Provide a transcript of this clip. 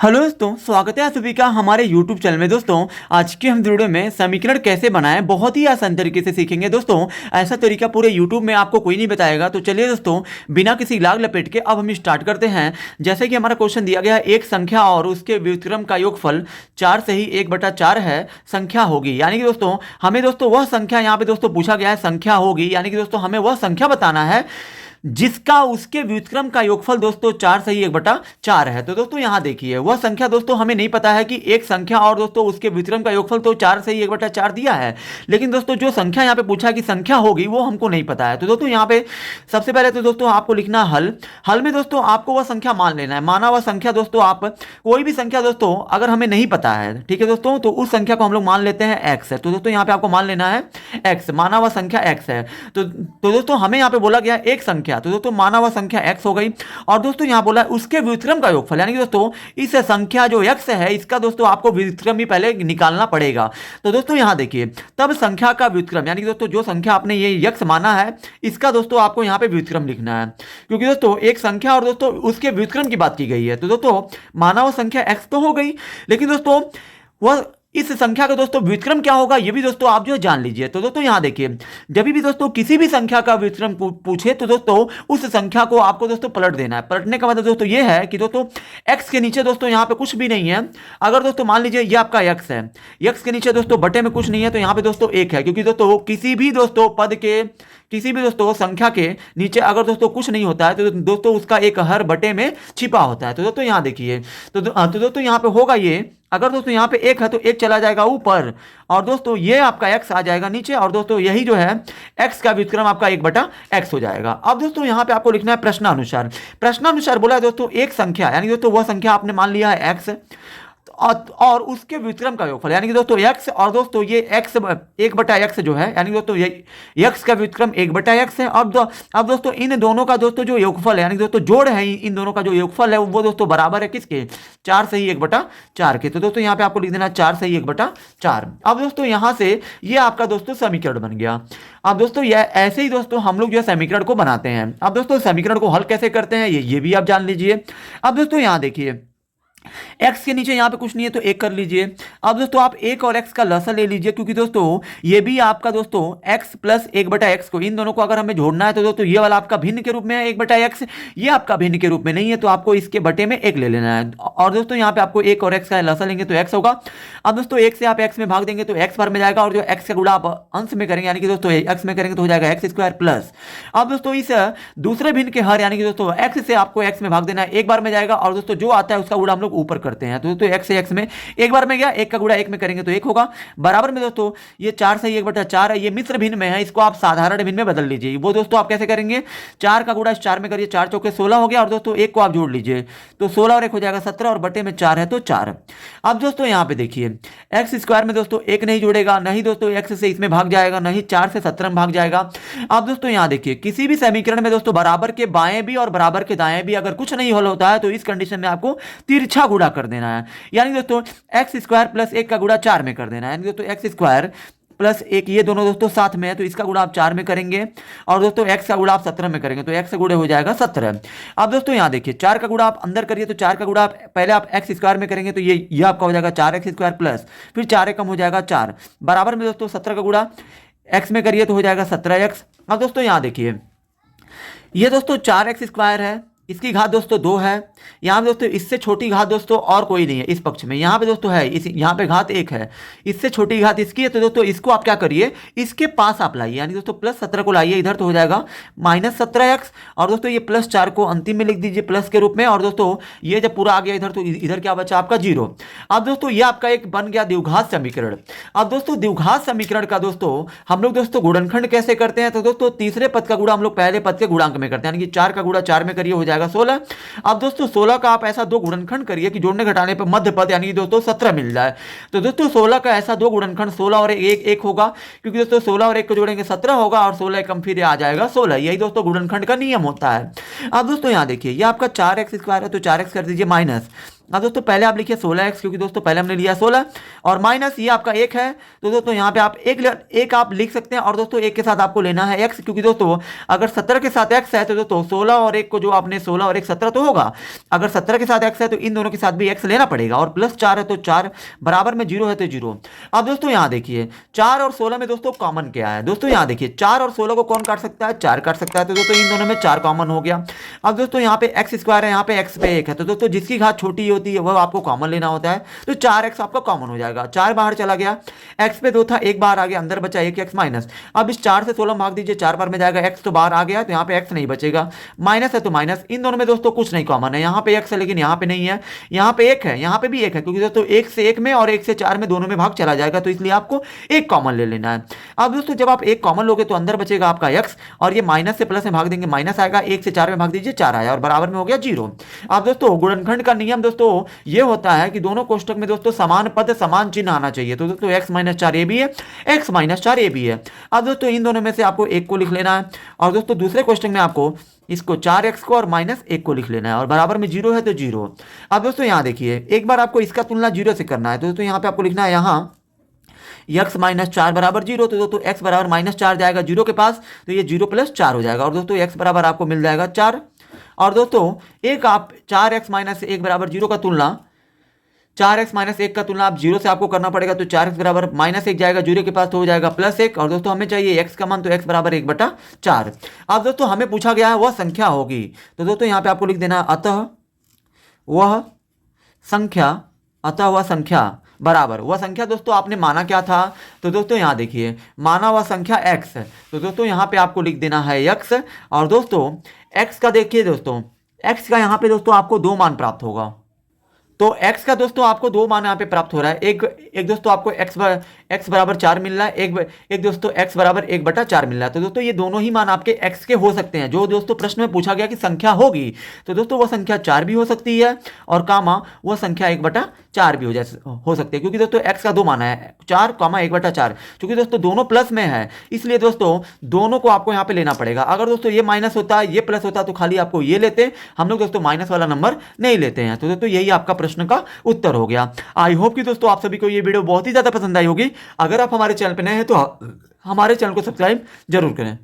Hello दोस्तों, स्वागत है आप सभी का हमारे YouTube चैनल में। दोस्तों आज के हम वीडियो में समीकरण कैसे बनाएं बहुत ही आसान तरीके से सीखेंगे। दोस्तों ऐसा तरीका पूरे YouTube में आपको कोई नहीं बताएगा। तो चलिए दोस्तों, बिना किसी लाग लपेट के अब हम स्टार्ट करते हैं। जैसे कि हमारा क्वेश्चन दिया गया है, एक संख्या और उसके व्युत्क्रम का योगफल 4 से ही 1/4 है संख्या होगी। यानी कि दोस्तों हमें दोस्तों वह संख्या यहाँ पे दोस्तों पूछा गया है संख्या होगी, यानी कि दोस्तों हमें वह संख्या बताना है जिसका उसके व्युत्क्रम का योगफल दोस्तों 4 से ही 1/4 है। तो दोस्तों यहां देखिए, वह संख्या दोस्तों हमें नहीं पता है कि एक संख्या और दोस्तों उसके व्युत्क्रम का योगफल तो 4 से ही 1/4 दिया है, लेकिन दोस्तों जो संख्या यहां पे पूछा कि संख्या होगी वो हमको नहीं पता है। तो दोस्तों यहां पे सबसे पहले तो दोस्तों आपको लिखना हल। हल में दोस्तों आपको वह संख्या मान लेना है। माना वह संख्या दोस्तों, आप कोई भी संख्या दोस्तों अगर हमें नहीं पता है, ठीक है दोस्तों, तो उस संख्या को हम लोग मान लेते हैं एक्स है। तो दोस्तों यहाँ पे आपको मान लेना है एक्स, माना वह संख्या एक्स है। तो दोस्तों हमें यहाँ पे बोला गया एक संख्या, तो दोस्तों माना संख्या x हो गई। और दोस्तों यहां बोला उसके व्युत्क्रम का योगफल, यानी कि दोस्तों इस संख्या जो x है इसका दोस्तों आपको व्युत्क्रम ही पहले निकालना पड़ेगा। तो दोस्तों यहां देखिए, तब संख्या का व्युत्क्रम, यानी कि दोस्तों जो संख्या आपने ये x माना है इसका दोस्तों आपको यहां पे व्युत्क्रम लिखना है, क्योंकि दोस्तों एक संख्या और दोस्तों उसके व्युत्क्रम की बात की गई है। तो दोस्तों माना वो संख्या x तो हो गई, लेकिन दोस्तों वह इस संख्या का दोस्तों व्युत्क्रम क्या होगा ये भी दोस्तों आप जो जान लीजिए। तो दोस्तों यहां देखिए, जब भी दोस्तों किसी भी संख्या का व्युत्क्रम पूछे तो दोस्तों उस संख्या को आपको दोस्तों पलट देना है। पलटने का मतलब दोस्तों ये है कि दोस्तों x के नीचे दोस्तों यहां पे कुछ भी नहीं है। अगर दोस्तों मान लीजिए ये आपका x है, x के नीचे दोस्तों बटे में कुछ नहीं है, तो यहां पे दोस्तों 1 है, क्योंकि दोस्तों किसी भी दोस्तों पद के, किसी भी दोस्तों संख्या के नीचे अगर दोस्तों कुछ नहीं होता है तो दोस्तों उसका एक हर बटे में छिपा होता है। तो दोस्तों यहां देखिए, तो दोस्तों यहां पे होगा ये, अगर दोस्तों यहाँ पे 1 है तो 1 चला जाएगा ऊपर, और दोस्तों ये आपका x आ जाएगा नीचे, और दोस्तों यही जो है x का व्युत्क्रम आपका 1/x हो जाएगा। अब दोस्तों यहाँ पे आपको लिखना है प्रश्नानुसार। प्रश्नानुसार बोला है दोस्तों एक संख्या, यानी दोस्तों वह संख्या आपने मान लिया है x, और उसके व्युत्क्रम का योगफल, यानी कि दोस्तों x, और दोस्तों ये x 1/x जो है, यानी दोस्तों ये x का व्युत्क्रम 1/x है। अब दोस्तों इन दोनों का दोस्तों जो योगफल है, यानी दोस्तों जोड़ है इन दोनों का जो योगफल है वो दोस्तों बराबर है किसके, 4 से ही 1/4 के। तो दोस्तों यहाँ पे आपको लिख देना 4 से ही 1/4। अब दोस्तों यहाँ से ये आपका दोस्तों समीकरण बन गया। अब दोस्तों ये ऐसे ही दोस्तों हम लोग जो है समीकरण को बनाते हैं। अब दोस्तों समीकरण को हल कैसे करते हैं ये भी आप जान लीजिए। अब दोस्तों यहाँ देखिए, x के नीचे यहाँ पे कुछ नहीं है तो 1 कर लीजिए। अब दोस्तों आप 1 और x का लसा ले लीजिए, क्योंकि दोस्तों ये भी आपका दोस्तों x प्लस 1/x को, इन दोनों को अगर हमें जोड़ना है तो दोस्तों ये वाला आपका भिन्न के रूप में है 1/x, ये आपका भिन्न के रूप में नहीं है, तो आपको इसके बटे में 1 ले लेना है। और दोस्तों यहाँ पे आपको 1 और x का लसा लेंगे तो x होगा। अब दोस्तों 1 से आप x में भाग देंगे तो x भर में जाएगा, और जो x का गुणा आप अंश में करेंगे, यानी कि दोस्तों x में करेंगे तो हो जाएगा x² प्लस। अब दोस्तों इस दूसरे भिन्न के हर, यानी कि दोस्तों x से आपको x में भाग देना है, एक बार में जाएगा, और दोस्तों जो आता है उसका गुणा हम लोग ऊपर करते हैं। तो x से x में एक बार में गया, 1 का गुणा 1 में करेंगे तो 1 होगा, बराबर में दोस्तों ये 4 से 1/4 है, ये मिश्र भिन्न में है, इसको आप साधारण भिन्न में बदल लीजिए। वो दोस्तों आप कैसे करेंगे, 4 का गुणा इस 4 में करिए, 4 चौके 16 हो गया, और दोस्तों 1 को आप जोड़ लीजिए तो 16 और 1 हो जाएगा 17, और बटे में 4 है तो 4। अब दोस्तों यहाँ पे देखिए, x² में दोस्तों 1 नहीं जुड़ेगा, नहीं दोस्तों x से इसमें भाग जाएगा, नहीं 4 से 17 में भाग जाएगा। अब दोस्तों यहाँ देखिए, किसी भी समीकरण में दोस्तों बराबर के बाएं भी और बराबर के दाएं भी अगर कुछ नहीं हल होता है तो इस कंडीशन में आपको तिरछा गुणा कर देना है, यानी दोस्तों x² प्लस 1 का गुणा 4 में कर देना है, यानी दोस्तों x² प्लस 1 ये दोनों दोस्तों साथ में है तो इसका गुणा आप 4 में करेंगे, और दोस्तों x का गुणा आप 17 में करेंगे तो x का गुणा हो जाएगा 17। अब दोस्तों यहाँ देखिए, 4 का गुणा आप अंदर करिए तो 4 का गुणा आप पहले आप x² में करेंगे तो ये आपका हो जाएगा 4x² प्लस फिर 4 कम हो जाएगा 4, बराबर में दोस्तों 17 का गुणा x में करिए तो हो जाएगा 17x। अब दोस्तों यहाँ देखिए, ये दोस्तों 4x² है, इसकी घात दोस्तों 2 है, यहाँ पे दोस्तों इससे छोटी घात दोस्तों और कोई नहीं है इस पक्ष में, यहाँ पे दोस्तों है यहाँ पे घात 1 है, इससे छोटी घात इसकी है, तो दोस्तों इसको आप क्या करिए, इसके पास आप लाइए, यानी दोस्तों प्लस 17 को लाइए इधर तो हो जाएगा -17x, और दोस्तों ये प्लस 4 को अंतिम में लिख दीजिए प्लस के रूप में, और दोस्तों ये जब पूरा आ गया इधर तो इधर क्या बचा आपका 0। अब दोस्तों ये आपका एक बन गया द्विघात समीकरण। अब दोस्तों द्विघात समीकरण का दोस्तों हम लोग दोस्तों गुणनखंड कैसे करते हैं, तो दोस्तों तीसरे पद का गुणा हम लोग पहले पद के गुणांक में करते हैं, यानी कि 4 का गुणा 4 में करिए हो जाएगा 16। अब दोस्तों 16 का आप ऐसा 2 गुणनखंड करिए कि जोड़ने घटाने पर मध्य पद यानी दोस्तों 17 मिल जाए। तो दोस्तों 16 का ऐसा 2 गुणनखंड 16 और 1 होगा, क्योंकि दोस्तों 16 और 1 को जोड़ेंगे 17 होगा, और 16 कम फिर आ जाएगा 16। यही दोस्तों गुणनखंड का नियम होता है। अब दोस्तों यहाँ देखिए, ये आपका 4x² है तो 4x कर दीजिए माइनस, अब दोस्तों पहले आप लिखिए 16x, क्योंकि दोस्तों पहले हमने लिया 16, और माइनस ये आपका 1 है, तो दोस्तों यहाँ पे आप एक आप लिख सकते हैं, और दोस्तों एक के साथ आपको लेना है x, क्योंकि दोस्तों अगर 17 के साथ x है तो दोस्तों 16 और 1 को जो आपने 16 और 1 17 तो होगा, अगर 17 के साथ x है तो इन दोनों के साथ भी x लेना पड़ेगा, और प्लस 4 है तो 4, बराबर में 0 है तो 0। अब दोस्तों यहाँ देखिए 4 और 16 में दोस्तों कॉमन क्या है, दोस्तों यहाँ देखिए 4 और 16 को कौन काट सकता है, 4 काट सकता है, तो दोस्तों इन दोनों में 4 कॉमन हो गया। अब दोस्तों यहाँ पे x स्क्वायर है, यहाँ पे x पे 1 है, तो दोस्तों जिसकी घात छोटी होती है वह आपको कॉमन लेना होता है, तो 4x आपका कॉमन हो जाएगा, 4 बाहर चला गया, x पे 2 था, 1 बाहर आ गया, अंदर बचा 1x माइनस। अब इस 4 से 16 भाग दीजिए, 4 बार में जाएगा, x तो बाहर आ गया, तो यहाँ पे x नहीं बचेगा, माइनस है तो माइनस, इन दोनों में दोस्तों कुछ नहीं कॉमन है, यहाँ पे x है लेकिन यहाँ पे नहीं है, यहाँ पे 1 है, यहाँ पे भी 1 है, क्योंकि दोस्तों 1 से 1 में और 1 से 4 में दोनों में भाग चला जाएगा, तो इसलिए आपको एक कॉमन ले लेना है। अब दोस्तों जब आप एक कॉमन लोगे तो अंदर बचेगा आपका x, और ये माइनस से प्लस में भाग देंगे, माइनस आएगा, 1 से 4 में भाग दीजिए, 4 आया, और बराबर में हो गया 0। अब दोस्तों गुणनखंड का नियम दोस्तों ये होता है कि दोनों कोष्टक में दोस्तों समान पद समान चिन्ह आना चाहिए, तो दोस्तों x माइनस 4 ये भी है, x माइनस 4 ये भी है। अब दोस्तों इन दोनों में से आपको एक को लिख लेना है, और दोस्तों दूसरे कोष्टक में आपको इसको 4x को और माइनस 1 को लिख लेना है, और बराबर में 0 है तो 0। अब दोस्तों यहाँ देखिए एक बार आपको इसका तुलना 0 से करना है, तो दोस्तों यहाँ पे आपको लिखना है यहाँ x माइनस 4 बराबर 0, तो दोस्तों x बराबर माइनस 4 जाएगा 0 के पास, तो ये 0 प्लस 4 हो जाएगा, और दोस्तों x बराबर आपको मिल जाएगा 4। और दोस्तों एक आप 4x माइनस 1 बराबर 0 का तुलना 4x माइनस 1 का तुलना आप 0 से आपको करना पड़ेगा, तो 4x बराबर माइनस 1 जाएगा 0 के पास, तो हो जाएगा प्लस 1, और दोस्तों हमें चाहिए x का मान, तो x बराबर 1/4। अब दोस्तों हमें पूछा गया है वह संख्या होगी, तो दोस्तों यहाँ पे आपको लिख देना अतः वह संख्या बराबर, वह संख्या दोस्तों आपने माना क्या था, तो दोस्तों यहाँ देखिए माना हुआ संख्या x है, तो दोस्तों यहाँ पे आपको लिख देना है x, और दोस्तों x का देखिए दोस्तों x का यहाँ पे दोस्तों आपको 2 मान प्राप्त होगा, तो x का दोस्तों आपको 2 मान यहाँ पे प्राप्त हो रहा है, एक दोस्तों आपको x बराबर 4 मिल रहा है, एक दोस्तों x बराबर 1/4 मिल रहा है, तो दोस्तों ये दोनों ही मान आपके x के हो सकते हैं, जो दोस्तों प्रश्न में पूछा गया कि संख्या होगी, तो दोस्तों वह संख्या 4 भी हो सकती है, और कामा वह संख्या 1/4 भी हो सकती है, क्योंकि दोस्तों x का 2 मान है 4, 1/4, क्योंकि दोस्तों दोनों प्लस में है, इसलिए दोस्तों दोनों को आपको यहाँ पे लेना पड़ेगा। अगर दोस्तों ये माइनस होता ये प्लस होता तो खाली आपको ये लेते, हम लोग दोस्तों माइनस वाला नंबर नहीं लेते हैं, तो दोस्तों यही आपका प्रश्न का उत्तर हो गया। आई होप कि दोस्तों आप सभी को ये वीडियो बहुत ही ज्यादा पसंद आई होगी। अगर आप हमारे चैनल पर नए हैं तो हमारे चैनल को सब्सक्राइब जरूर करें।